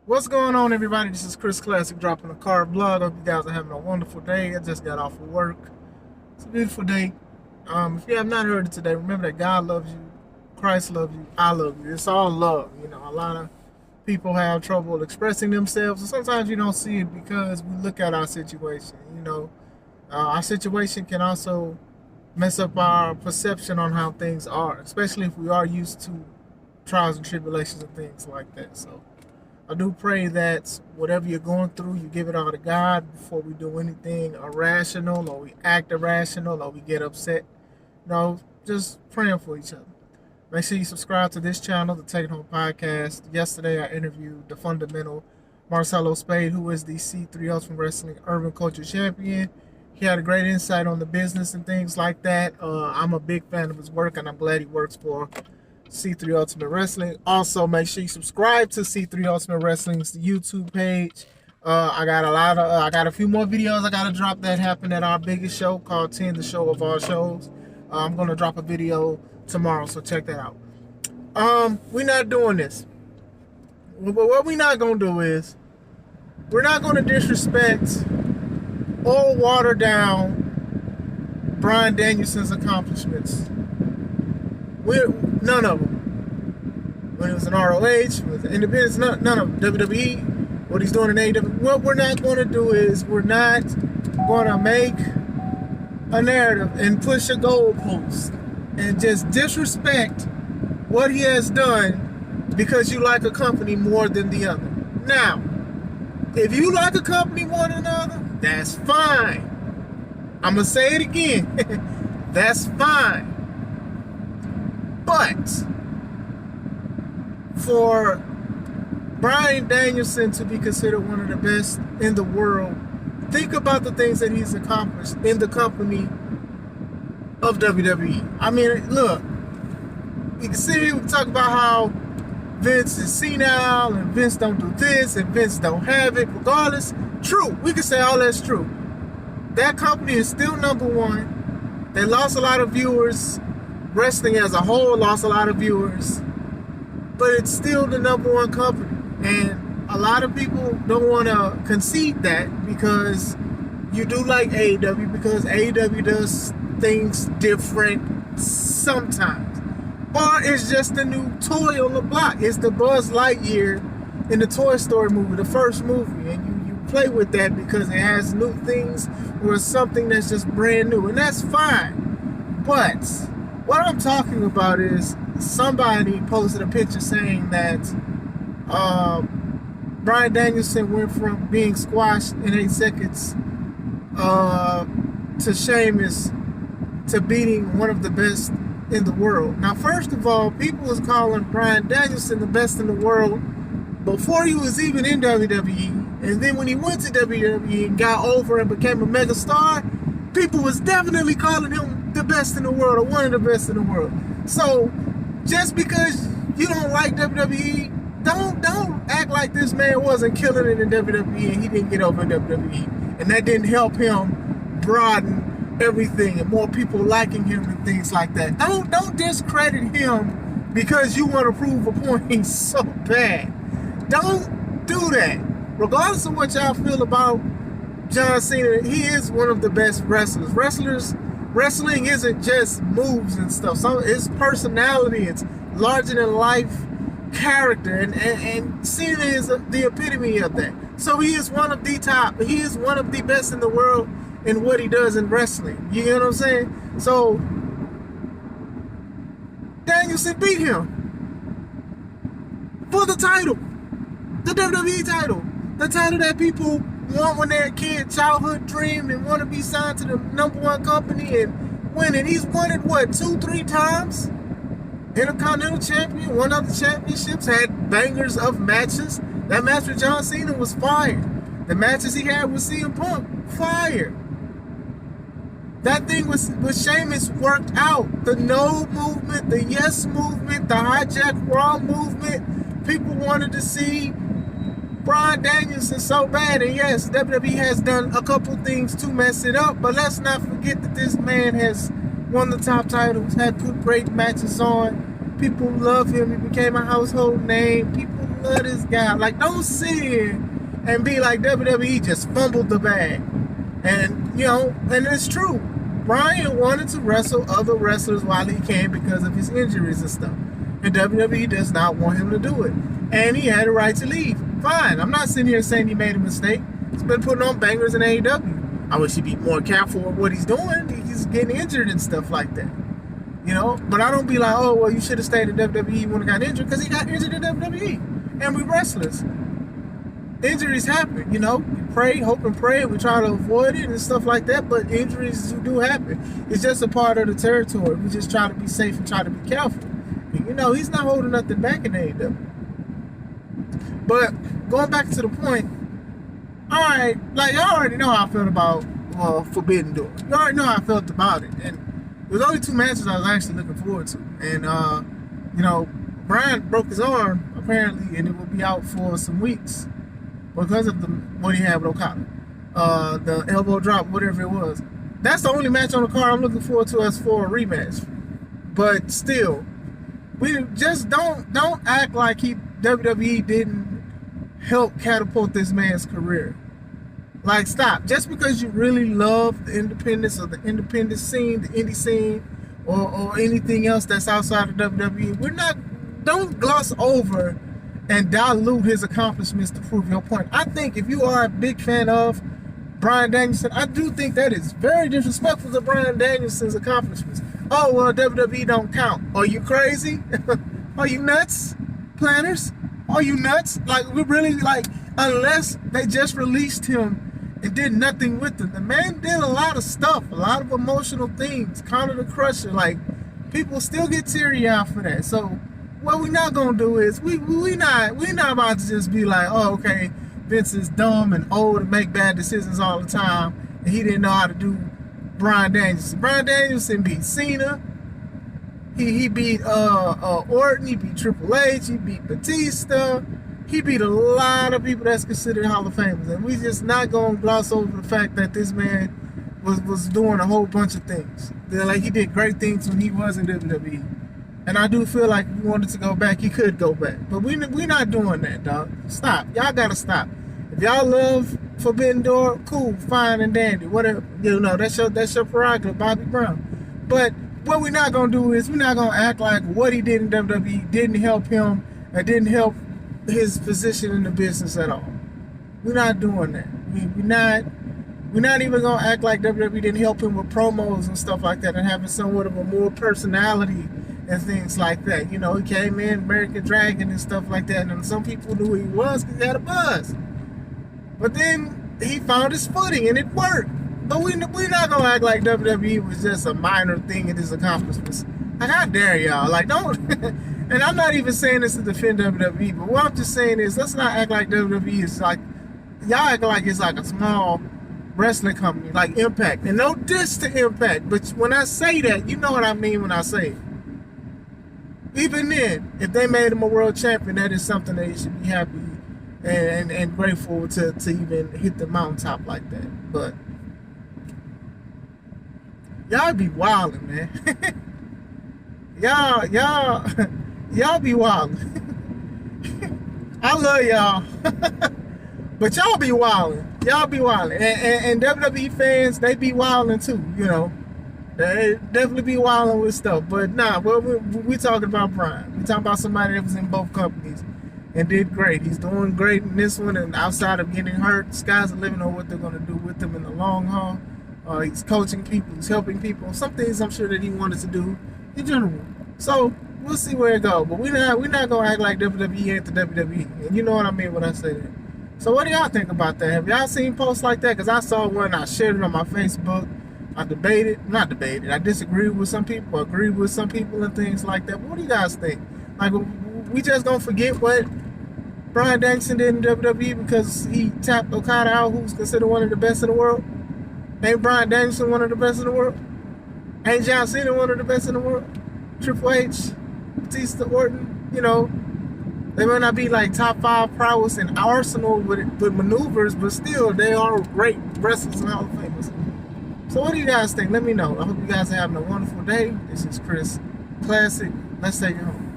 What's going on, everybody? This is Chris Classic dropping a card vlog. Hope you guys are having a wonderful day. I just got off of work. It's a beautiful day. If you have not heard it today, remember that God loves you, Christ loves you, I love you. It's all love. You know, a lot of people have trouble expressing themselves, and sometimes you don't see it because we look at our situation. Our situation can also mess up our perception on how things are, especially if we are used to trials and tribulations and things like that. So I do pray that whatever you're going through, you give it all to God before we do anything irrational or we act irrational or we get upset. Just praying for each other. Make sure you subscribe to this channel, the Take It Home Podcast. Yesterday I interviewed the fundamental Marcelo Spade, who is the C3 Ultimate Wrestling Urban Culture Champion. He had a great insight on the business and things like that. I'm a big fan of his work, and I'm glad he works for C3 Ultimate Wrestling. Also, make sure you subscribe to C3 Ultimate Wrestling's YouTube page. I got a few more videos I gotta drop that happened at our biggest show called 10, the show of all shows. I'm gonna drop a video tomorrow, so check that out. We're not doing this. What we're not gonna do is we're not gonna disrespect or water down Bryan Danielson's accomplishments. None of them. When it was in ROH, with independence, none of them. WWE, what he's doing in AEW. What we're not going to do is we're not going to make a narrative and push a goalpost and just disrespect what he has done because you like a company more than the other. Now, if you like a company more than the other, that's fine. I'm going to say it again. That's fine. But for Bryan Danielson to be considered one of the best in the world, think about the things that he's accomplished in the company of WWE. I mean, look, you can sit here and talk about how Vince is senile and Vince don't do this and Vince don't have it. Regardless, true. We can say all that's true. That company is still number one. They lost a lot of viewers. Wrestling as a whole lost a lot of viewers, but it's still the number one company. And a lot of people don't want to concede that because you do like AEW, because AEW does things different sometimes. Or it's just a new toy on the block. It's the Buzz Lightyear in the Toy Story movie, the first movie, and you play with that because it has new things or it's something that's just brand new, and that's fine. But what I'm talking about is somebody posted a picture saying that Bryan Danielson went from being squashed in 8 seconds to Sheamus to beating one of the best in the world. Now, first of all, people was calling Bryan Danielson the best in the world before he was even in WWE. And then when he went to WWE and got over and became a mega star, people was definitely calling him the best in the world or one of the best in the world. So just because you don't like WWE, don't act like this man wasn't killing it in WWE and he didn't get over in WWE, and that didn't help him broaden everything and more people liking him and things like that. Don't discredit him because you want to prove a point so bad. Don't do that. Regardless of what y'all feel about John Cena, he is one of the best wrestlers. Wrestling isn't just moves and stuff. So it's personality, it's larger than life character, and Cena is the epitome of that. So he is one of the top. He is one of the best in the world in what he does in wrestling. You get what I'm saying? So Danielson beat him for the title, the WWE title, the title that people want when they're a kid, childhood dream, and want to be signed to the number one company and win it. He's won it, what, 2-3 times? Intercontinental champion, won other championships, had bangers of matches. That match with John Cena was fire. The matches he had with CM Punk, fire. That thing with Sheamus worked out. The no movement, the yes movement, the hijack Raw movement. People wanted to see Bryan Danielson so bad, and yes, WWE has done a couple things to mess it up, but let's not forget that this man has won the top titles, had put great matches on. People love him. He became a household name. People love this guy. Like, don't sit here and be like WWE just fumbled the bag. And, and it's true. Bryan wanted to wrestle other wrestlers while he can because of his injuries and stuff. And WWE does not want him to do it. And he had a right to leave. Fine. I'm not sitting here saying he made a mistake. He's been putting on bangers in AEW. I wish he'd be more careful with what he's doing. He's getting injured and stuff like that. But I don't be like, oh, well, you should have stayed in WWE when he got injured, because he got injured in WWE. And we wrestlers. Injuries happen, We pray, hope and pray, we try to avoid it and stuff like that, but injuries do happen. It's just a part of the territory. We just try to be safe and try to be careful. And, he's not holding nothing back in AEW. But going back to the point, all right, like, I already know how I felt about Forbidden Door. You already know how I felt about it. And there was only 2 matches I was actually looking forward to. And, Bryan broke his arm, apparently, and it will be out for some weeks because of what he had with Okada. The elbow drop, whatever it was. That's the only match on the card I'm looking forward to as for a rematch. But still, we just don't act like WWE didn't help catapult this man's career. Like, stop. Just because you really love the independence or the independent scene, the indie scene, or anything else that's outside of WWE, don't gloss over and dilute his accomplishments to prove your point. I think if you are a big fan of Bryan Danielson, I do think that is very disrespectful to Bryan Danielson's accomplishments. Oh, well, WWE don't count. Are you crazy? Are you nuts, planners? Are you nuts? Like, we really, unless they just released him and did nothing with him. The man did a lot of stuff, a lot of emotional things, Conor the Crusher. Like, people still get teary-eyed for that. So, what we're not gonna do is we not about to just be like, oh, okay, Vince is dumb and old and make bad decisions all the time, and he didn't know how to do Bryan Danielson. Bryan Danielson beat Cena. He beat Orton. He beat Triple H. He beat Batista. He beat a lot of people that's considered Hall of Famers, and we just not gonna gloss over the fact that this man was doing a whole bunch of things. Like, he did great things when he was in WWE, and I do feel like if he wanted to go back, he could go back. But we not doing that, dog. Stop. Y'all gotta stop. If y'all love Forbidden Door, cool, fine and dandy, whatever. That's your prerogative, Bobby Brown. But what we're not gonna do is we're not gonna act like what he did in WWE didn't help him and didn't help his position in the business at all. We're not doing that. We're not even gonna act like WWE didn't help him with promos and stuff like that and having somewhat of a more personality and things like that. He came in American Dragon and stuff like that, and some people knew who he was because he had a buzz. But then he found his footing and it worked. But we're not gonna act like WWE was just a minor thing in his accomplishments. Like, how dare y'all? Like, don't. And I'm not even saying this to defend WWE, but what I'm just saying is, let's not act like WWE is like, y'all act like it's like a small wrestling company, like Impact. And no diss to Impact, but when I say that, you know what I mean when I say it. Even then, if they made him a world champion, that is something that he should be happy and grateful to even hit the mountaintop like that. But y'all be wildin', man. Y'all be wildin'. I love y'all. But y'all be wildin'. Y'all be wildin'. And WWE fans, they be wildin' too, They definitely be wildin' with stuff. But nah, we talking about Bryan. We talking about somebody that was in both companies and did great. He's doing great in this one, and outside of getting hurt, the sky's the limit on what they're gonna do with him in the long haul. He's coaching people, he's helping people. Some things I'm sure that he wanted to do in general. So we'll see where it goes. But we're not gonna act like WWE ain't the WWE. And you know what I mean when I say that. So what do y'all think about that? Have y'all seen posts like that? Because I saw one, I shared it on my Facebook. I disagreed with some people, agreed with some people and things like that. But what do you guys think? Like, we just gonna forget what Bryan Danielson did in WWE because he tapped Okada out, who's considered one of the best in the world? Ain't Bryan Danielson one of the best in the world? Ain't John Cena one of the best in the world? Triple H, Batista, Orton, they may not be like top 5 prowess in arsenal with maneuvers, but still, they are great wrestlers and Hall of Famers. So what do you guys think? Let me know. I hope you guys are having a wonderful day. This is Chris Classic. Let's take it home.